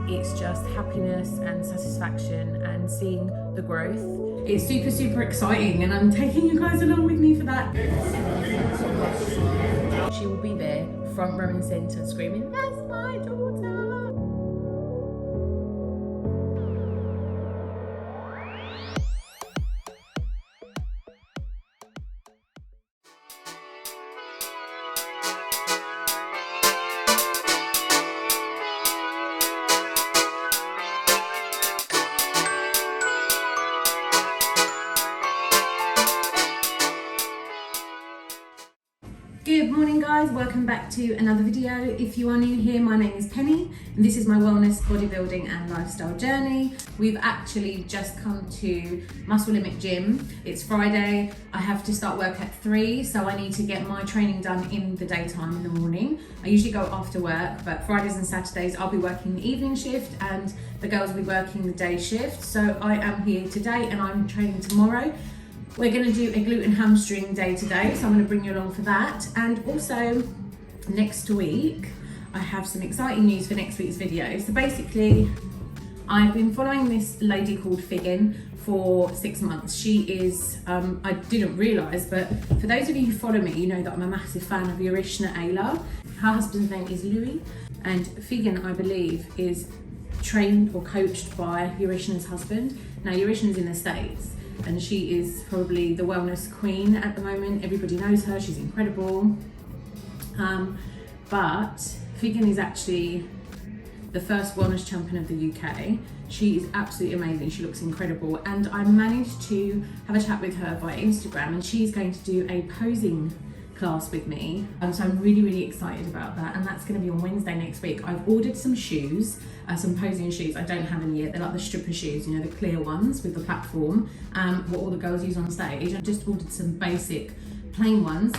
it's just happiness and satisfaction and seeing the growth. It's super exciting, and I'm taking you guys along with me for that. She will be there, front row and centre, screaming, "That's my daughter!" Good morning guys, welcome back to another video. If you are new here, my name is Penny and this is my wellness, bodybuilding and lifestyle journey. We've actually just come to Muscle Limit Gym. It's Friday, I have to start work at 3, so I need to get my training done in the daytime in the morning. I usually go after work, but Fridays and Saturdays I'll be working the evening shift and the girls will be working the day shift. So I am here today and I'm training tomorrow. We're going to do a glute and hamstring day today, so I'm going to bring you along for that. And also next week, I have some exciting news for next week's video. So basically, I've been following this lady called Figgin for 6 months. She is, I didn't realise, but for those of you who follow me, you know that I'm a massive fan of Yorishna Ayla. Her husband's name is Louis, and Figgin, I believe, is trained or coached by Yorishna's husband. Now, Yorishna's in the States, and she is probably the wellness queen at the moment. Everybody knows her, she's incredible. But Figgin is actually the first wellness champion of the UK. She is absolutely amazing, she looks incredible. And I managed to have a chat with her via Instagram, and she's going to do a posing class with me. So I'm really excited about that, and that's going to be on Wednesday next week. I've ordered some shoes, some posing shoes. I don't have any yet. They're like the stripper shoes, you know, the clear ones with the platform, what all the girls use on stage. I just ordered some basic plain ones.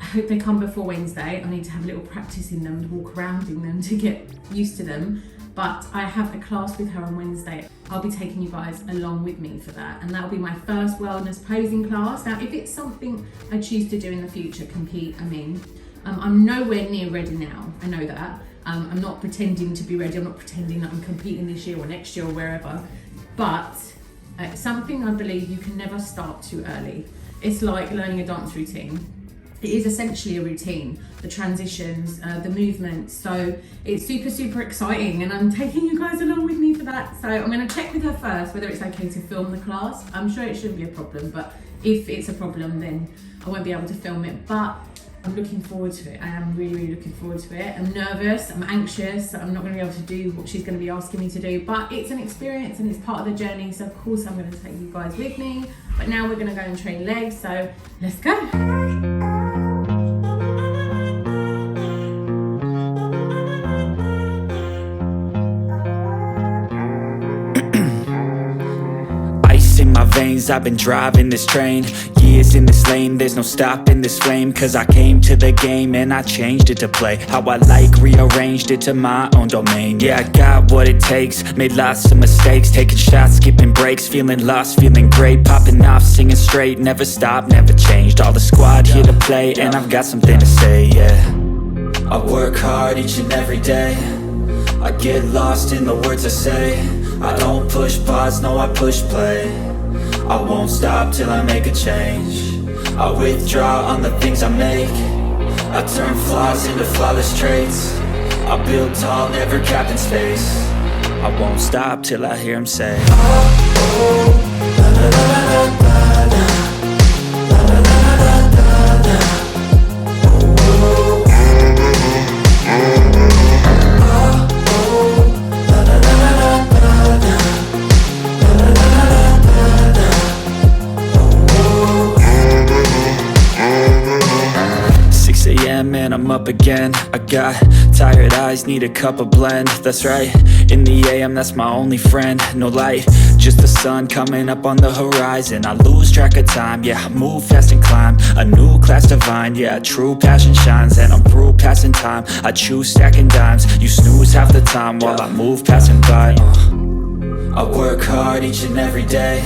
I hope they come before Wednesday. I need to have a little practice in them, to walk around in them to get used to them. But I have a class with her on Wednesday. I'll be taking you guys along with me for that, and that'll be my first wellness posing class. Now, if it's something I choose to do in the future, compete, I'm nowhere near ready now, I know that. I'm not pretending to be ready, I'm not pretending that I'm competing this year or next year or wherever, but something I believe you can never start too early. It's like learning a dance routine. It is essentially a routine, the transitions, the movements. So it's super exciting, and I'm taking you guys along with me for that. So I'm going to check with her first whether it's okay to film the class. I'm sure it shouldn't be a problem, but if it's a problem, then I won't be able to film it. But I'm looking forward to it. I am really looking forward to it. I'm nervous, I'm anxious, I'm not going to be able to do what she's going to be asking me to do, but it's an experience and it's part of the journey. So of course I'm going to take you guys with me. But now we're going to go and train legs, so let's go. Veins, I've been driving this train, years in this lane, there's no stopping this flame. Cause I came to the game and I changed it to play how I like, rearranged it to my own domain. Yeah, I got what it takes, made lots of mistakes, taking shots, skipping breaks, feeling lost, feeling great, popping off, singing straight, never stopped, never changed. All the squad here to play, and I've got something to say, yeah. I work hard each and every day, I get lost in the words I say. I don't push pause, no, I push play. I won't stop till I make a change. I withdraw on the things I make. I turn flaws into flawless traits. I build tall, never capped in space. I won't stop till I hear him say, oh, oh, la, la, la, la, la, la. And I'm up again, I got tired eyes, need a cup of blend. That's right, in the AM, that's my only friend. No light, just the sun coming up on the horizon. I lose track of time, yeah, I move fast and climb a new class divine, yeah, true passion shines. And I'm through passing time, I choose stacking dimes. You snooze half the time while I move passing by. I work hard each and every day,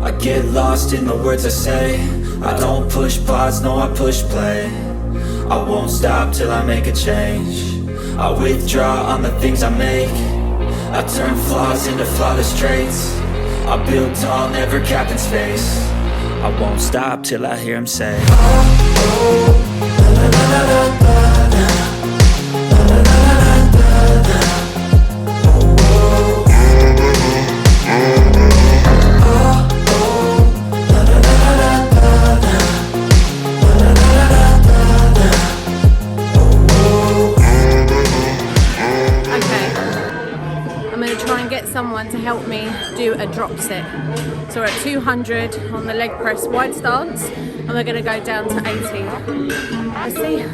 I get lost in the words I say. I don't push pause, no, I push play. I won't stop till I make a change. I withdraw on the things I make. I turn flaws into flawless traits. I build tall, never capped in space. I won't stop till I hear him say, oh, oh, la la la la la la, la la la la la la, oh, oh, someone to help me do a drop set. So we're at 200 on the leg press wide stance and we're going to go down to 80. Let's see.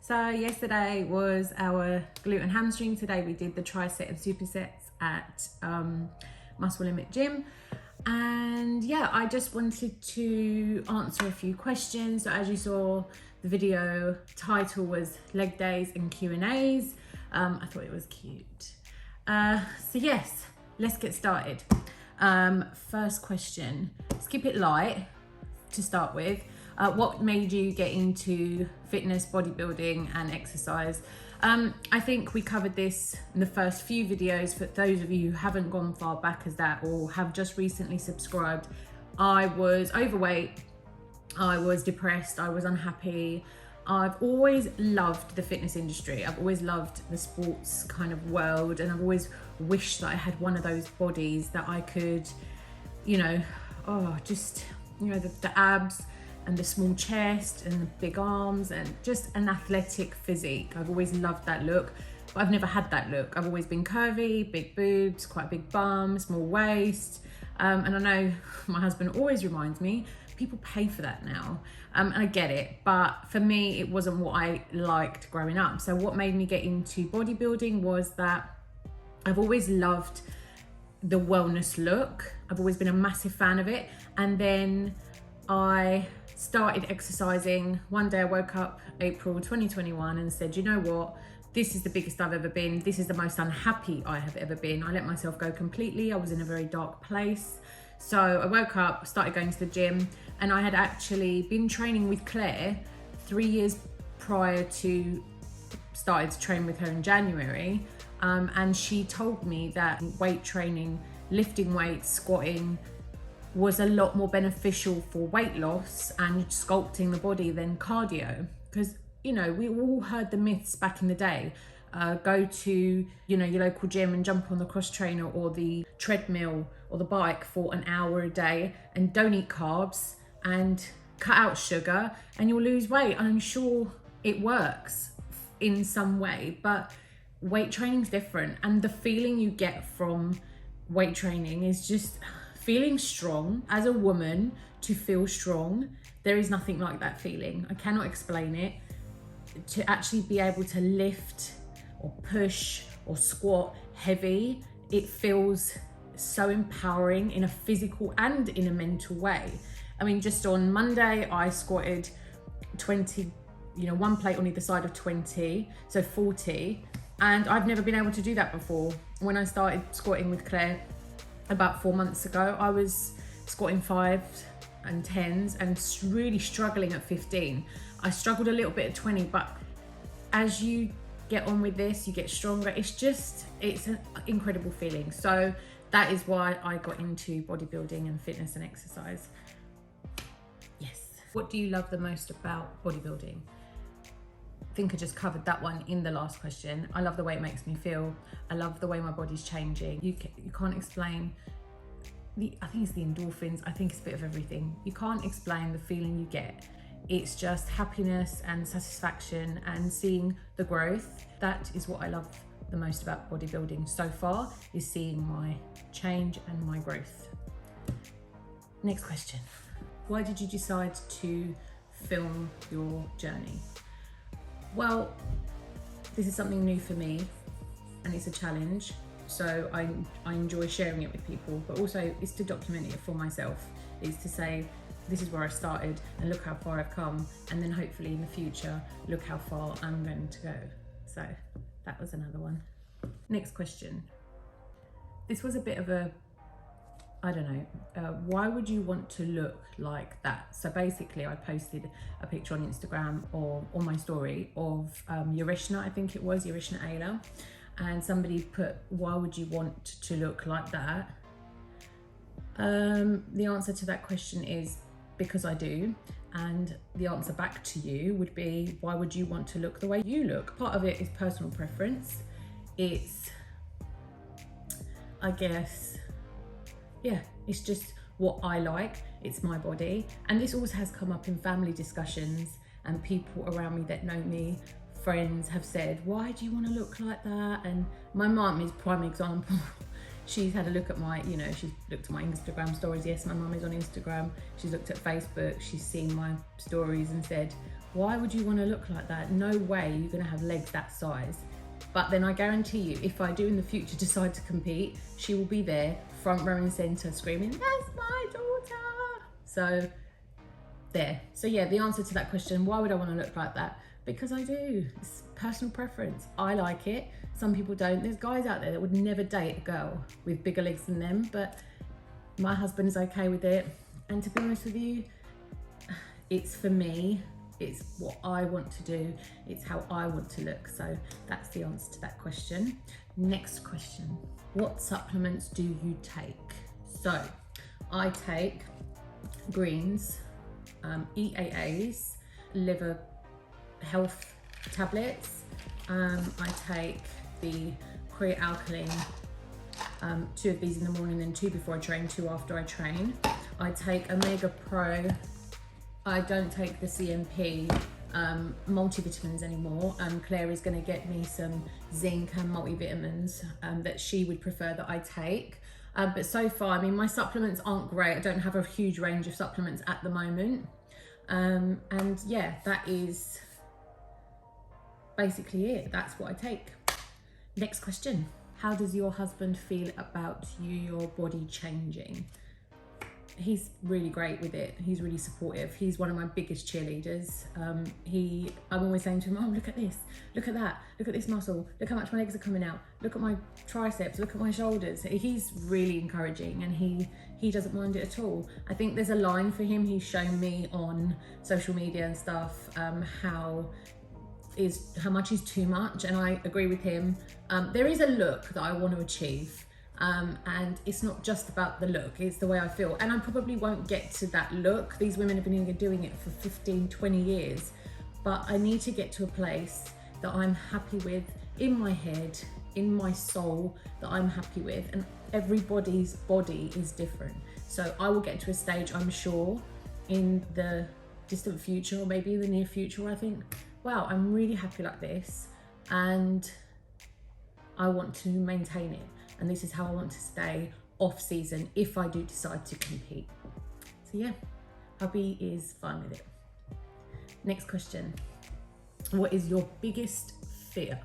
So yesterday was our glute and hamstring. Today we did the tricep and supersets at Muscle Limit Gym. And yeah, I just wanted to answer a few questions. So as you saw, the video title was Leg Days and Q&As. I thought it was cute. So yes, let's get started. First question, let's keep it light to start with. What made you get into fitness, bodybuilding and exercise? I think we covered this in the first few videos. For those of you who haven't gone far back as that or have just recently subscribed, I was overweight, I was depressed, I was unhappy. I've always loved the fitness industry. I've always loved the sports kind of world, and I've always wished that I had one of those bodies that I could, you know, the abs and the small chest and the big arms and just an athletic physique. I've always loved that look, but I've never had that look. I've always been curvy, big boobs, quite a big bum, small waist. And I know my husband always reminds me, people pay for that now. And I get it, but for me, it wasn't what I liked growing up. So what made me get into bodybuilding was that I've always loved the wellness look. I've always been a massive fan of it. And then I started exercising. One day I woke up April 2021 and said, you know what? This is the biggest I've ever been. This is the most unhappy I have ever been. I let myself go completely. I was in a very dark place. So I woke up, started going to the gym, and I had actually been training with Claire 3 years prior to started to train with her in January. And she told me that weight training, lifting weights, squatting was a lot more beneficial for weight loss and sculpting the body than cardio. Because, you know, we all heard the myths back in the day. Go to, you know, your local gym and jump on the cross trainer or the treadmill or the bike for an hour a day and don't eat carbs and cut out sugar and you'll lose weight. I'm sure it works in some way, but weight training's different, and the feeling you get from weight training is just feeling strong. As a woman, to feel strong, there is nothing like that feeling. I cannot explain it. To actually be able to lift or push or squat heavy, it feels so empowering in a physical and in a mental way. I mean, just on Monday, I squatted 20, you know, one plate on either side of 20, so 40. And I've never been able to do that before. When I started squatting with Claire about 4 months ago, I was squatting 5s and 10s and really struggling at 15. I struggled a little bit at 20, but as you get on with this, you get stronger. It's an incredible feeling. So that is why I got into bodybuilding and fitness and exercise. Yes. What do you love the most about bodybuilding? I think I just covered that one in the last question. I love the way it makes me feel. I love the way my body's changing. You can't explain I think it's the endorphins. I think it's a bit of everything. You can't explain the feeling you get. It's just happiness and satisfaction and seeing the growth. That is what I love the most about bodybuilding so far, is seeing my change and my growth. Next question. Why did you decide to film your journey? Well, this is something new for me and it's a challenge. So I enjoy sharing it with people, but also it's to document it for myself. It's to say, this is where I started and look how far I've come. And then hopefully in the future, look how far I'm going to go. So that was another one. Next question. This was a bit of a, I don't know, why would you want to look like that? So basically I posted a picture on Instagram or on my story of Yarishna, I think it was, Yarishna Ayla. And somebody put, why would you want to look like that? The answer to that question is because I do. And the answer back to you would be, why would you want to look the way you look? Part of it is personal preference. It's, I guess, yeah, it's just what I like. It's my body. And this always has come up in family discussions, and people around me that know me, friends, have said, why do you want to look like that? And my mum is prime example. She's had a look at my, you know, she's looked at my Instagram stories. Yes, my mum is on Instagram. She's looked at Facebook. She's seen my stories and said, why would you want to look like that? No way you're going to have legs that size. But then I guarantee you, if I do in the future decide to compete, she will be there, front row and centre, screaming, that's my daughter. So there. So yeah, the answer to that question, why would I want to look like that? Because I do. It's personal preference. I like it. Some people don't. There's guys out there that would never date a girl with bigger legs than them, but my husband is okay with it. And to be honest with you, it's for me. It's what I want to do. It's how I want to look. So that's the answer to that question. Next question. What supplements do you take? So I take greens, EAAs, liver health tablets. I take the pre-alkaline, 2 of these in the morning, then 2 before I train, 2 after I train. I take Omega Pro. I don't take the CMP multivitamins anymore. Claire is going to get me some zinc and multivitamins that she would prefer that I take. But so far, I mean, my supplements aren't great. I don't have a huge range of supplements at the moment. And yeah, that is basically it. That's what I take. Next question. How does your husband feel about your body changing? he's really great with it. He's really supportive. He's one of my biggest cheerleaders. I'm always saying to him, oh, look at this, look at that, look at this muscle, look how much my legs are coming out, look at my triceps, look at my shoulders. He's really encouraging, and he doesn't mind it at all. I think there's a line for him. He's shown me on social media and stuff how much is too much, and I agree with him. There is a look that I want to achieve. And it's not just about the look, it's the way I feel. And I probably won't get to that look. These women have been doing it for 15, 20 years. But I need to get to a place that I'm happy with in my head, in my soul, that I'm happy with. And everybody's body is different. So I will get to a stage, I'm sure, in the distant future, or maybe in the near future, where I think, wow, I'm really happy like this. And I want to maintain it. And this is how I want to stay off season if I do decide to compete. So yeah, hubby is fine with it. Next question. What is your biggest fear?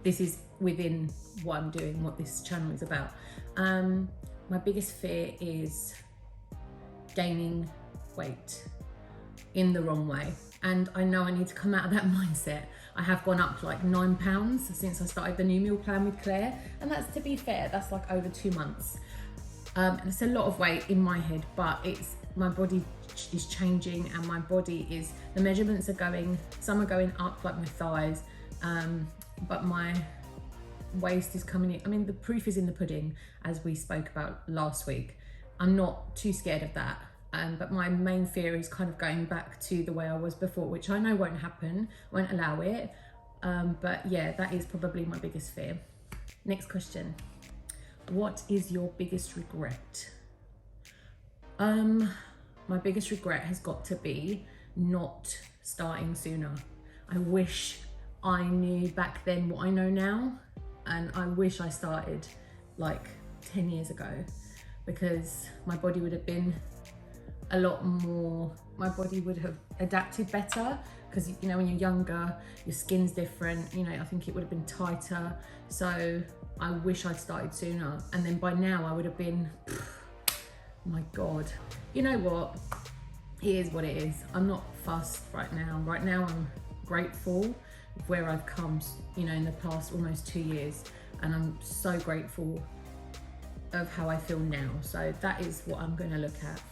This is within what I'm doing, what this channel is about. My biggest fear is gaining weight in the wrong way. And I know I need to come out of that mindset. I have gone up like 9 pounds since I started the new meal plan with Claire. And that's, to be fair, that's like over 2 months. It's a lot of weight in my head, but my body is changing, and my body is, the measurements are going, some are going up, like my thighs, but my waist is coming in. I mean, the proof is in the pudding, as we spoke about last week. I'm not too scared of that. But my main fear is kind of going back to the way I was before, which I know won't happen, won't allow it. But yeah, that is probably my biggest fear. Next question. What is your biggest regret? My biggest regret has got to be not starting sooner. I wish I knew back then what I know now, and I wish I started like 10 years ago, because my body would have been a lot more, my body would have adapted better, because you know, when you're younger, your skin's different, you know, I think it would have been tighter. So I wish I'd started sooner, and then by now I would have been, my God. You know what, it is what it is. I'm not fussed right now. Right now I'm grateful of where I've come, you know, in the past almost 2 years, and I'm so grateful of how I feel now. So that is what I'm going to look at.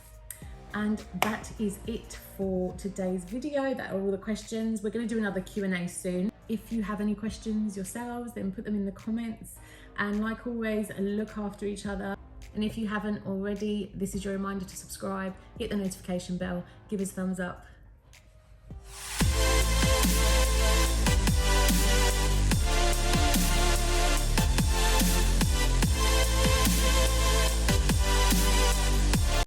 And that is it for today's video. That are all the questions. We're going to do another Q&A soon. If you have any questions yourselves, then put them in the comments. And like always, look after each other. And if you haven't already, this is your reminder to subscribe, hit the notification bell, give us a thumbs up.